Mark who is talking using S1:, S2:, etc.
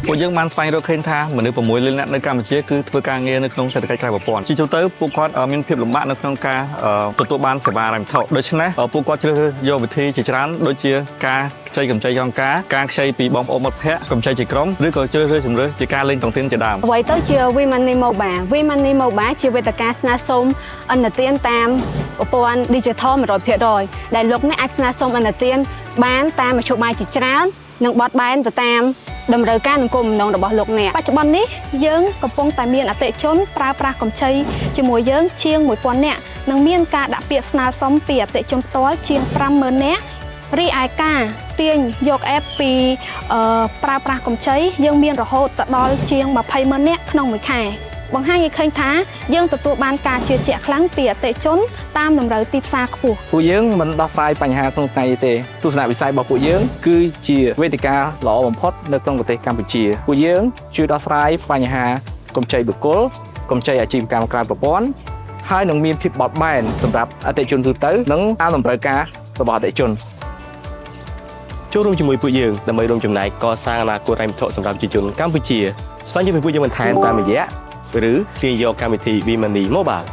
S1: ពួកយើងបានស្វែងរកឃើញថាមនុស្ស6លាននាក់នៅកម្ពុជាគឺធ្វើការងារនៅក្នុងសេដ្ឋកិច្ចក្រៅប្រព័ន្ធជាទូទៅពួកគាត់មានភាពលំបាកនៅក្នុងការទទួលបានសេវាហិរញ្ញវត្ថុដូច្នេះពួកគាត់ជ្រើសរើសយកវិធីជាច្រើនដូចជាការខ្ចីកម្ចីអង្គការខ្ចីពីបងប្អូនមិត្តភ័ក្តិកម្ចីជាក្រុមឬក៏ជ្រើសរើសជំរើសជាការលេងតុងទីនជាដើម
S2: អ្វីទៅជា We Money Mobile We Money Mobile ជាវេទិកាស្នើសុំឥណទានតាមប្រព័ន្ធ Digital 100%ដែលលោកអ្នកអាចស្នើសុំឥណទានបានតាមមធ្យោបាយជាច្រើននិងបត់បែនទៅតាមតម្រូវការនិងគោលបំណងរបស់លោកអ្នកបច្ចុប្បន្ននេះយើងកំពុងតែមានអតិថិជនប្រើប្រាស់កម្ចីជាមួយយើងជាង 1000 នាក់និងមានការដាក់ពាក្យស្នើសុំពីអតិថិជនផ្ទាល់ជាង 50000 នាក់រីឯការទាញយក app ពីប្រើប្រាស់កម្ចីយើងមានរហូតដល់ជាង 20000 នាក់ក្នុងមួយខែបង្ហាញឲ្យឃើញថាយើងទទួលបានការជឿជាក់ខ្លាំងពីអតិថិជនតាមតម្រូវទីផ្សារខ្ពស់
S3: ពួកយើងមិនដោះស្រាយបញ្ហាក្នុងថ្ងៃនេះទេទស្សនវិស័យរបស់ពួកយើងគឺជាវេទិកាល្អបំផុតនៅក្នុងប្រទេសកម្ពុជាពួកយើងជួយដោះស្រាយបញ្ហាកម្ចីបុគ្គលកម្ចីអាជីវកម្មក្រៅប្រព័ន្ធហើយនឹងមានភាពបត់បែនសម្រាប់អតិថិជនទូទៅនិងតាមតម្រូវការរបស់អតិថិជន
S4: ចូលរួមជាមួយពួកយើងដើម្បីរួមចំណែកកសាងអនាគតហិរញ្ញវត្ថុសម្រាប់ប្រជាជនកម្ពុជាស្វែងយល់ពីពួកយើងបន្ថែមតាមរយៈឬទាញយកកម្មវិធី We Money Mobile